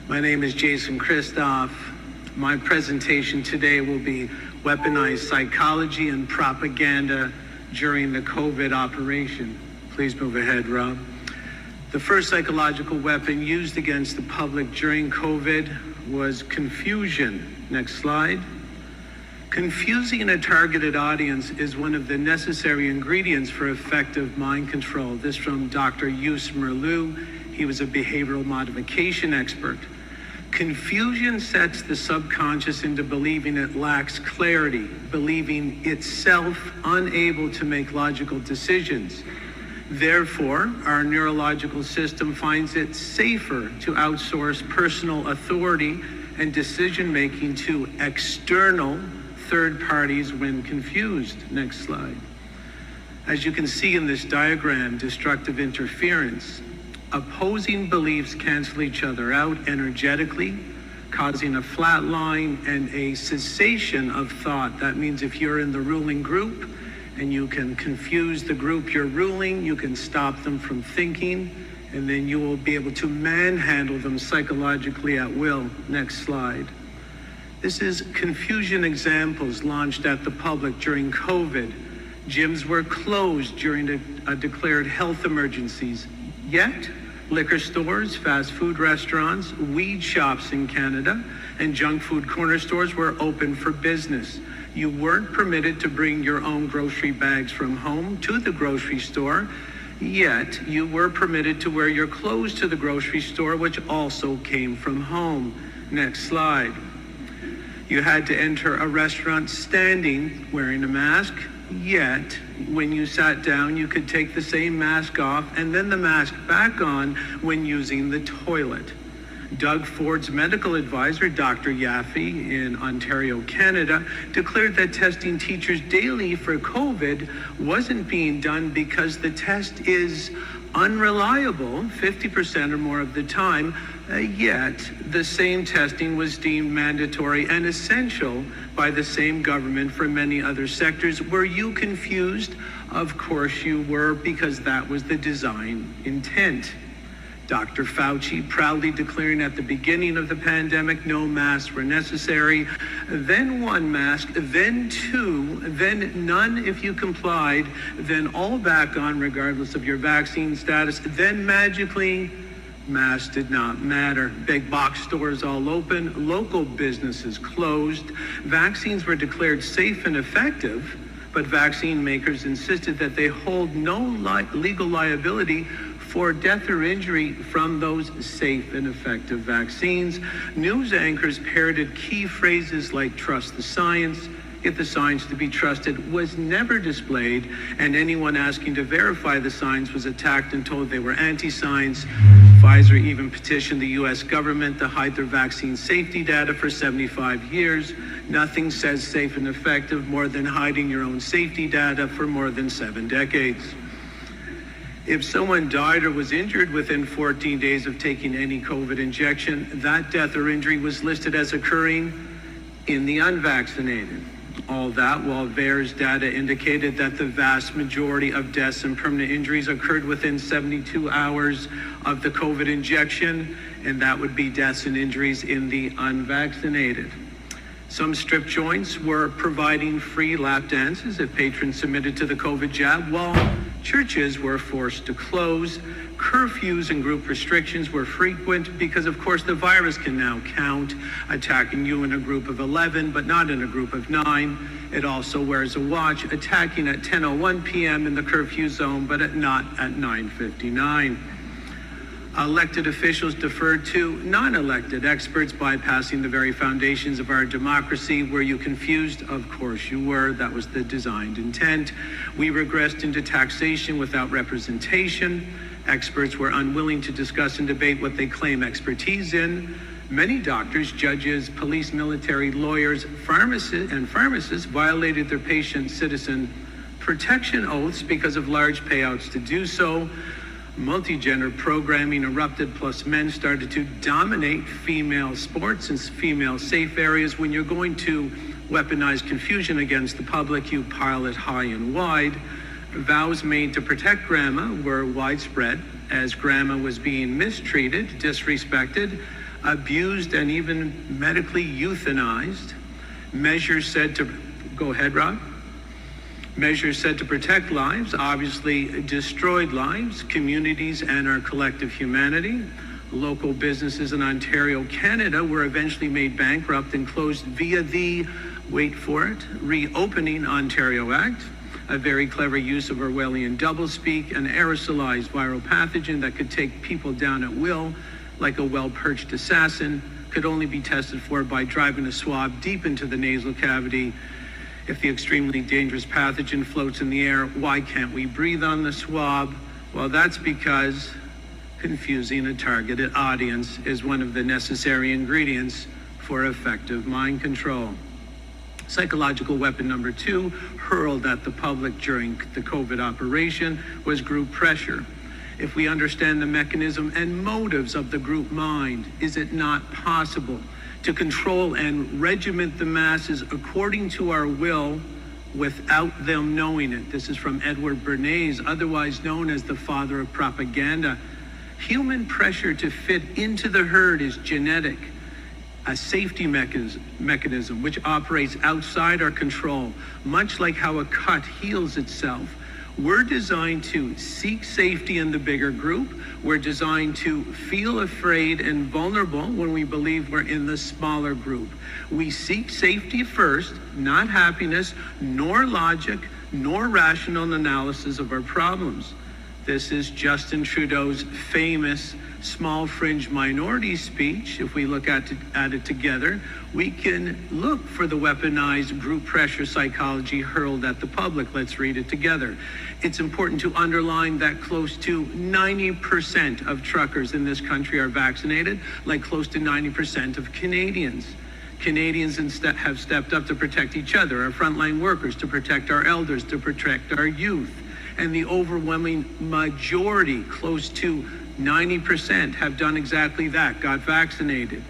My name is Jason Christoff. My presentation today will be weaponized psychology and propaganda during the COVID operation. Please move ahead, Rob. The first psychological weapon used against the public during COVID was confusion. Next slide. Confusing a targeted audience is one of the necessary ingredients for effective mind control. This from Dr. Yus Merleau. He was a behavioral modification expert. Confusion sets the subconscious into believing it lacks clarity, believing itself unable to make logical decisions. Therefore, our neurological system finds it safer to outsource personal authority and decision-making to external third parties when confused. Next slide. As you can see in this diagram, destructive interference, opposing beliefs cancel each other out energetically, causing a flat line and a cessation of thought. That means if you're in the ruling group and you can confuse the group you're ruling, you can stop them from thinking, and then you will be able to manhandle them psychologically at will. Next slide. This is confusion examples launched at the public during COVID. Gyms were closed during a declared health emergencies. Yet, liquor stores, fast food restaurants, weed shops in Canada, and junk food corner stores were open for business. You weren't permitted to bring your own grocery bags from home to the grocery store, yet you were permitted to wear your clothes to the grocery store, which also came from home. Next slide. You had to enter a restaurant standing, wearing a mask, yet when you sat down, you could take the same mask off and then the mask back on when using the toilet. Doug Ford's medical advisor, Dr. Yaffe in Ontario, Canada, declared that testing teachers daily for COVID wasn't being done because the test is unreliable 50% or more of the time, yet the same testing was deemed mandatory and essential by the same government for many other sectors. Were you confused? Of course you were, because that was the design intent. Dr. Fauci proudly declaring at the beginning of the pandemic no masks were necessary, then one mask, then two, then none if you complied, then all back on regardless of your vaccine status, then magically masks did not matter. Big box stores all open, local businesses closed, vaccines were declared safe and effective, but vaccine makers insisted that they hold no legal liability for death or injury from those safe and effective vaccines. News anchors parroted key phrases like trust the science, yet the science to be trusted was never displayed, and anyone asking to verify the science was attacked and told they were anti-science. Pfizer even petitioned the US government to hide their vaccine safety data for 75 years. Nothing says safe and effective more than hiding your own safety data for more than 7 decades. If someone died or was injured within 14 days of taking any COVID injection, that death or injury was listed as occurring in the unvaccinated. All that while VAERS data indicated that the vast majority of deaths and permanent injuries occurred within 72 hours of the COVID injection, and that would be deaths and injuries in the unvaccinated. Some strip joints were providing free lap dances if patrons submitted to the COVID jab, while churches were forced to close. Curfews and group restrictions were frequent because, of course, the virus can now count, attacking you in a group of 11, but not in a group of 9. It also wears a watch, attacking at 10:01 p.m. in the curfew zone, but not at 9:59. Elected officials deferred to non-elected experts, bypassing the very foundations of our democracy. Were you confused? Of course you were. That was the designed intent. We regressed into taxation without representation. Experts were unwilling to discuss and debate what they claim expertise in. Many doctors, judges, police, military, lawyers, pharmacists violated their patient-citizen protection oaths because of large payouts to do so. Multi-gender programming erupted, plus men started to dominate female sports and female safe areas. When you're going to weaponize confusion against the public, you pile it high and wide. Vows made to protect grandma were widespread as grandma was being mistreated, disrespected. abused and even medically euthanized. Measures said to, go ahead, Rob. Measures said to protect lives, obviously destroyed lives, communities, and our collective humanity. Local businesses in Ontario, Canada were eventually made bankrupt and closed via the, wait for it, Reopening Ontario Act, a very clever use of Orwellian doublespeak, an aerosolized viral pathogen that could take people down at will, like a well-perched assassin, could only be tested for by driving a swab deep into the nasal cavity. If the extremely dangerous pathogen floats in the air, why can't we breathe on the swab? Well, that's because confusing a targeted audience is one of the necessary ingredients for effective mind control. Psychological weapon number 2, hurled at the public during the COVID operation, was group pressure. If we understand the mechanism and motives of the group mind, is it not possible to control and regiment the masses according to our will without them knowing it? This is from Edward Bernays, otherwise known as the father of propaganda. Human pressure to fit into the herd is genetic, a safety mechanism which operates outside our control, much like how a cut heals itself. We're designed to seek safety in the bigger group. We're designed to feel afraid and vulnerable when we believe we're in the smaller group. We seek safety first, not happiness, nor logic, nor rational analysis of our problems. This is Justin Trudeau's famous small fringe minority speech. If we look at it together, we can look for the weaponized group pressure psychology hurled at the public. Let's read it together. It's important to underline that close to 90% of truckers in this country are vaccinated, like close to 90% of Canadians. Canadians have stepped up to protect each other, our frontline workers, to protect our elders, to protect our youth. And the overwhelming majority, close to 90%, have done exactly that, got vaccinated.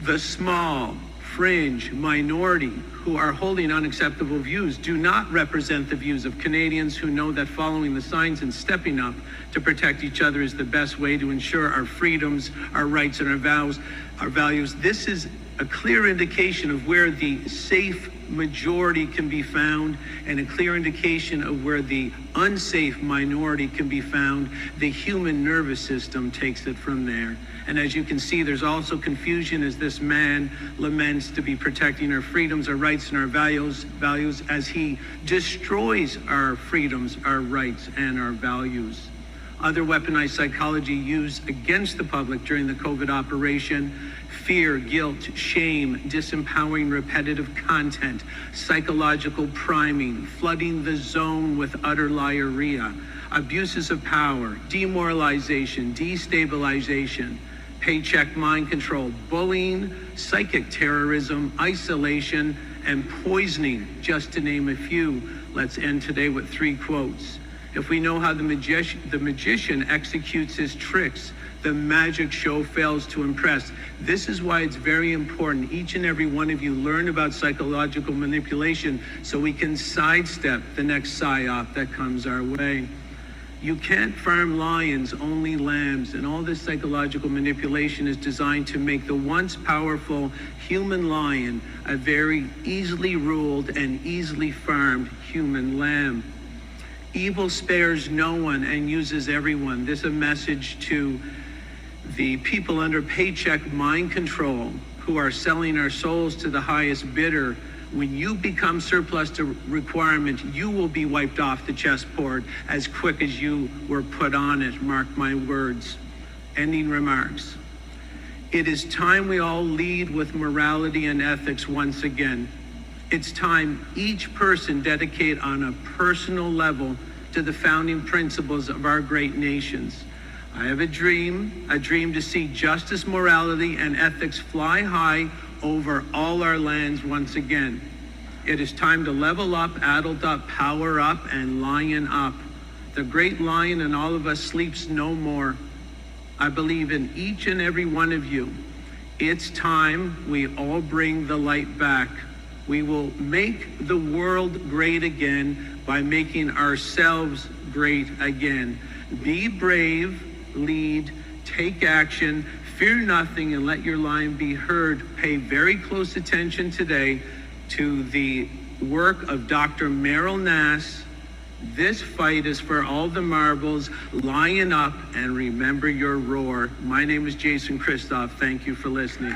The small, fringe minority who are holding unacceptable views do not represent the views of Canadians who know that following the signs and stepping up to protect each other is the best way to ensure our freedoms, our rights, and our values. This is a clear indication of where the safe majority can be found and a clear indication of where the unsafe minority can be found. The human nervous system takes it from there. And as you can see, there's also confusion as this man laments to be protecting our freedoms, our rights, and our values as he destroys our freedoms, our rights, and our values. Other weaponized psychology used against the public during the COVID operation: fear, guilt, shame, disempowering repetitive content, psychological priming, flooding the zone with utter liarrhea, abuses of power, demoralization, destabilization, paycheck mind control, bullying, psychic terrorism, isolation, and poisoning, just to name a few. Let's end today with 3 quotes. If we know how the magician executes his tricks, the magic show fails to impress. This is why it's very important each and every one of you learn about psychological manipulation so we can sidestep the next psyop that comes our way. You can't farm lions, only lambs, and all this psychological manipulation is designed to make the once powerful human lion a very easily ruled and easily farmed human lamb. Evil spares no one and uses everyone. This is a message to the people under paycheck mind control who are selling our souls to the highest bidder. When you become surplus to requirement, you will be wiped off the chessboard as quick as you were put on it. Mark my words. Ending remarks. It is time we all lead with morality and ethics once again. It's time each person dedicate on a personal level to the founding principles of our great nations. I have a dream to see justice, morality, and ethics fly high over all our lands once again. It is time to level up, adult up, power up, and lion up. The great lion in all of us sleeps no more. I believe in each and every one of you. It's time we all bring the light back. We will make the world great again by making ourselves great again. Be brave, lead, take action, Fear nothing and let your line be heard. Pay very close attention today to the work of Dr. Meryl Nass. This fight is for all the marbles. Lion up and remember your roar. My name is Jason Christoff. Thank you for listening.